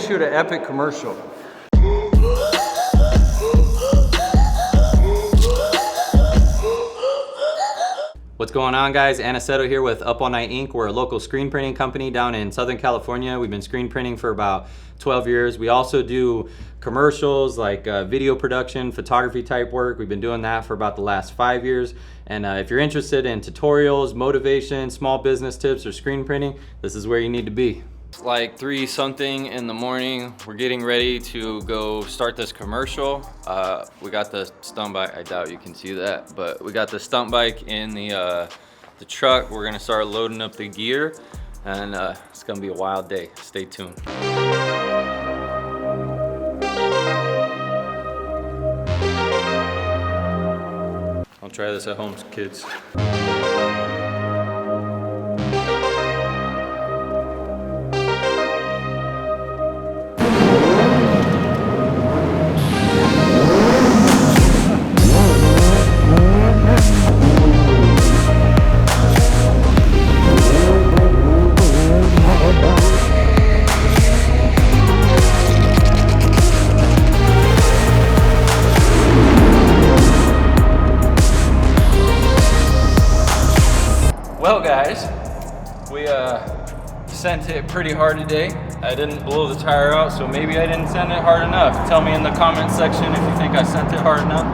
shoot an epic commercial. What's going on, guys? Aniceto here with Upallnightink. We're a local screen printing company down in Southern California. We've been screen printing for about 12 years. We also do commercials like video production, photography type work. We've been doing that for about the last 5 years. And if you're interested in tutorials, motivation, small business tips, or screen printing, this is where you need to be. It's like 3 something in the morning. We're getting ready to go start this commercial. We got the stunt bike, I doubt you can see that, but we got the stunt bike in the truck. We're gonna start loading up the gear, and it's gonna be a wild day. Stay tuned. I'll try this at home, kids. Well, guys, we sent it pretty hard today. I didn't blow the tire out, so maybe I didn't send it hard enough. Tell me in the comment section if you think I sent it hard enough.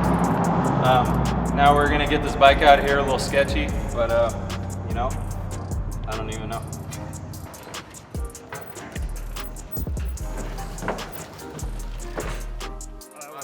Now we're gonna get this bike out of here, a little sketchy, but you know, I don't even know.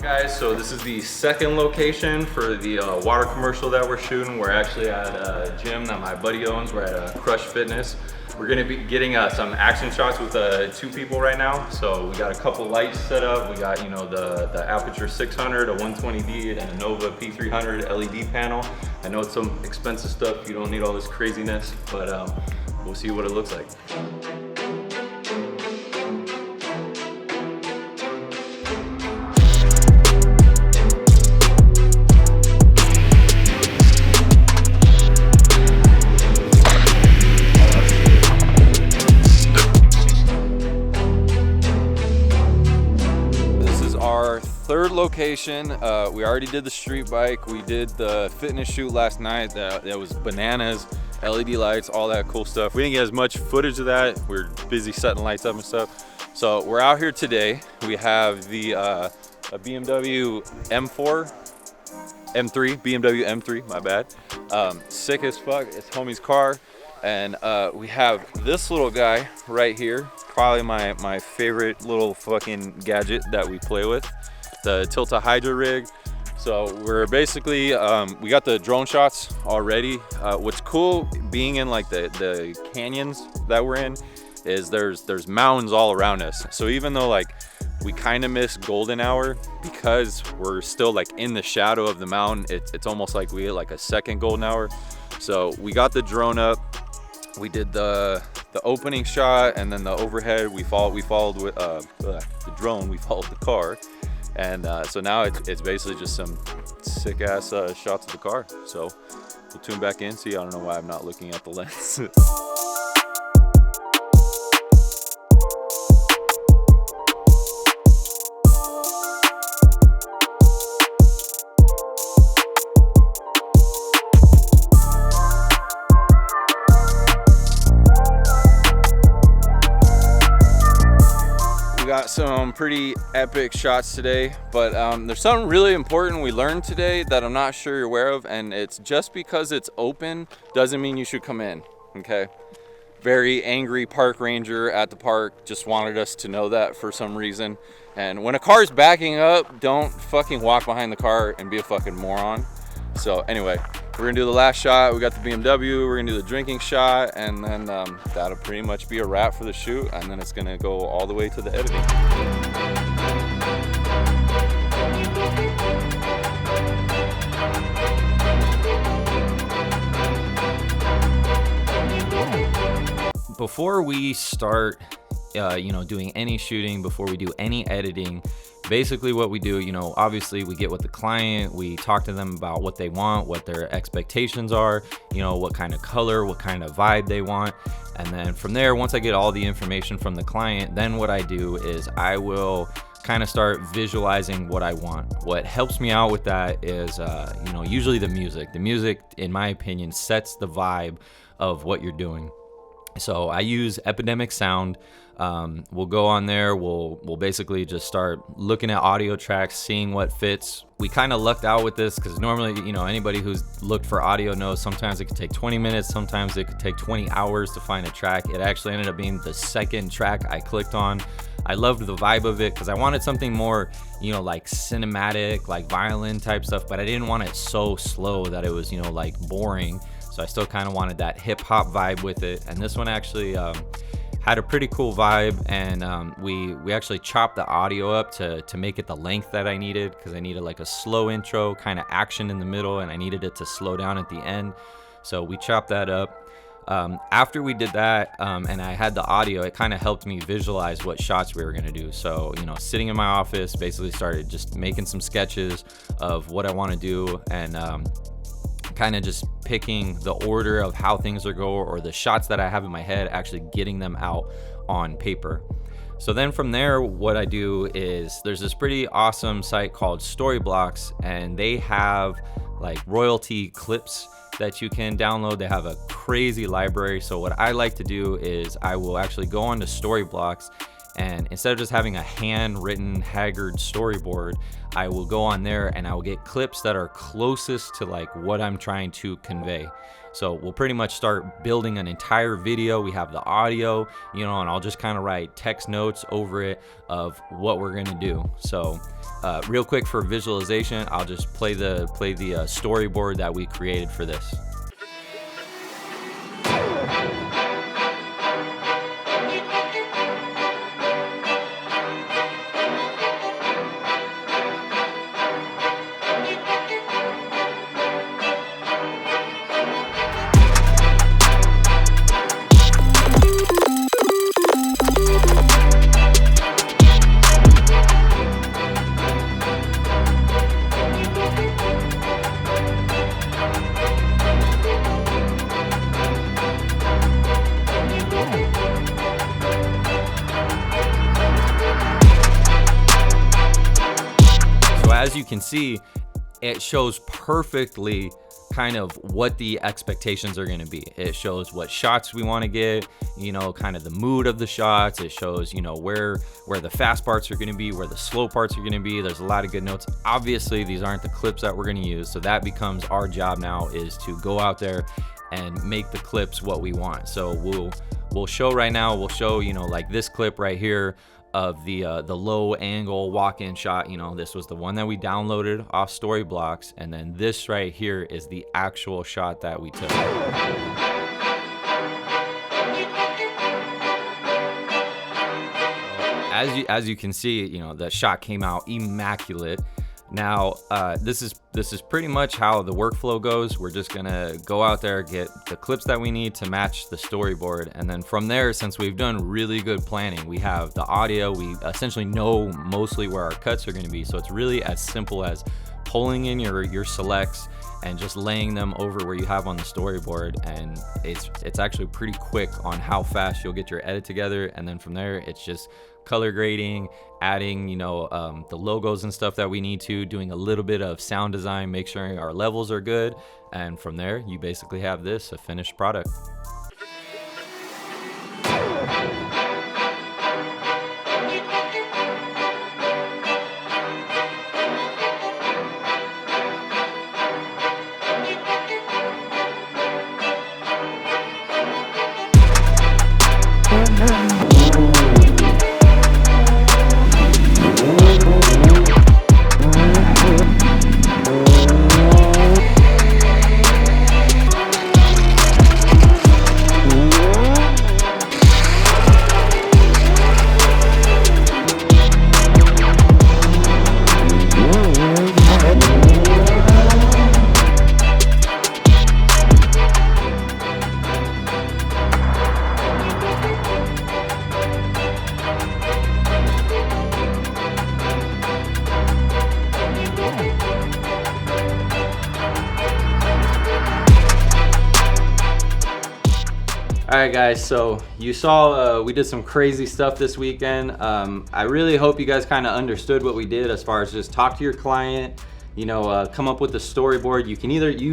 Guys, so this is the second location for the water commercial that we're shooting. We're actually at a gym that my buddy owns. We're at Crush Fitness. We're gonna be getting some action shots with 2 people right now. So we got a couple lights set up. We got, you know, the Aperture 600, a 120D, and a Nova P300 LED panel. I know it's some expensive stuff. You don't need all this craziness, but we'll see what it looks like. Third location, we already did the street bike. We did the fitness shoot last night. That was bananas, LED lights, all that cool stuff. We didn't get as much footage of that. We were busy setting lights up and stuff. So we're out here today. We have the a BMW M3, BMW M3, my bad. Sick as fuck, it's homie's car. And we have this little guy right here, probably my favorite little fucking gadget that we play with. The Tilta Hydra rig. So we're basically, we got the drone shots already. What's cool being in like the canyons that we're in is there's mountains all around us. So even though like we kind of miss golden hour because we're still like in the shadow of the mountain, it's almost like we hit like a second golden hour. So we got the drone up. We did the opening shot, and then the overhead. We followed with the drone. We followed the car. And so now it's basically just some sick ass shots of the car. So we'll tune back in. See, I don't know why I'm not looking at the lens. We got some pretty epic shots today, but there's something really important we learned today that I'm not sure you're aware of, and it's just because it's open doesn't mean you should come in, okay? Very angry park ranger at the park just wanted us to know that for some reason. And when a car's backing up, don't fucking walk behind the car and be a fucking moron. So anyway, we're gonna do the last shot. We got the BMW, we're gonna do the drinking shot, and then that'll pretty much be a wrap for the shoot, and then it's gonna go all the way to the editing. Before we start doing any shooting, before we do any editing, basically what we do, obviously we get with the client, we talk to them about what they want, what their expectations are, what kind of color, what kind of vibe they want. And then from there, once I get all the information from the client, then what I do is I will kind of start visualizing what I want. What helps me out with that is, usually the music. The music, in my opinion, sets the vibe of what you're doing. So I use Epidemic Sound. We'll go on there. We'll basically just start looking at audio tracks, seeing what fits. We kind of lucked out with this because normally, anybody who's looked for audio knows sometimes it could take 20 minutes, sometimes it could take 20 hours to find a track. It actually ended up being the second track I clicked on. I loved the vibe of it because I wanted something more, like cinematic, like violin type stuff, but I didn't want it so slow that it was, like boring. So I still kind of wanted that hip hop vibe with it. And this one actually had a pretty cool vibe, and we actually chopped the audio up to make it the length that I needed, because I needed like a slow intro, kind of action in the middle, and I needed it to slow down at the end. So we chopped that up. After we did that, and I had the audio, it kind of helped me visualize what shots we were going to do. So, sitting in my office, basically started just making some sketches of what I want to do, and kind of just picking the order of how things are going, or the shots that I have in my head, actually getting them out on paper. So then from there, what I do is there's this pretty awesome site called Storyblocks, and they have like royalty clips that you can download. They have a crazy library. So what I like to do is I will actually go onto Storyblocks, and instead of just having a handwritten haggard storyboard, I will go on there and I will get clips that are closest to like what I'm trying to convey. So we'll pretty much start building an entire video. We have the audio, and I'll just kind of write text notes over it of what we're gonna do. So real quick for visualization, I'll just play the storyboard that we created for this. As you can see, it shows perfectly kind of what the expectations are going to be. It shows what shots we want to get, kind of the mood of the shots. It shows, where the fast parts are going to be, where the slow parts are going to be. There's a lot of good notes. Obviously, these aren't the clips that we're going to use. So that becomes our job now, is to go out there and make the clips what we want. So we'll show right now, like this clip right here of the low angle walk-in shot. This was the one that we downloaded off Storyblocks, and then this right here is the actual shot that we took. As you can see, the shot came out immaculate. Now, this is pretty much how the workflow goes. We're just gonna go out there, get the clips that we need to match the storyboard, and then from there, since we've done really good planning, we have the audio, we essentially know mostly where our cuts are gonna be. So it's really as simple as pulling in your selects and just laying them over where you have on the storyboard, and it's actually pretty quick on how fast you'll get your edit together. And then from there, it's just color grading, adding the logos and stuff that we need to, doing a little bit of sound design, make sure our levels are good, and from there you basically have a finished product. All right, guys, so you saw we did some crazy stuff this weekend. I really hope you guys kind of understood what we did as far as just talk to your client, you know, come up with the storyboard. You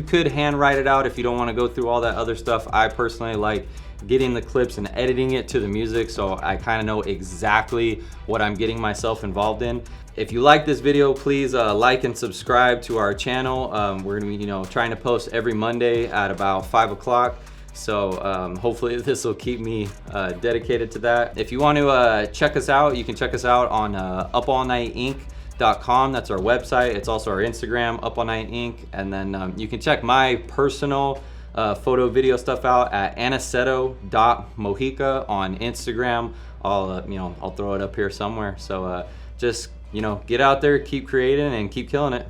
could hand write it out if you don't want to go through all that other stuff. I personally like getting the clips and editing it to the music, so I kind of know exactly what I'm getting myself involved in. If you like this video, please like and subscribe to our channel. We're gonna be, you know, trying to post every Monday at about 5 o'clock. So hopefully this will keep me dedicated to that. If you want to check us out, you can check us out on Upallnightink.com. That's our website. It's also our Instagram, Upallnightink. And then you can check my personal photo video stuff out at Aniceto.mojica on Instagram. I'll throw it up here somewhere. So just, you know, get out there, keep creating, and keep killing it.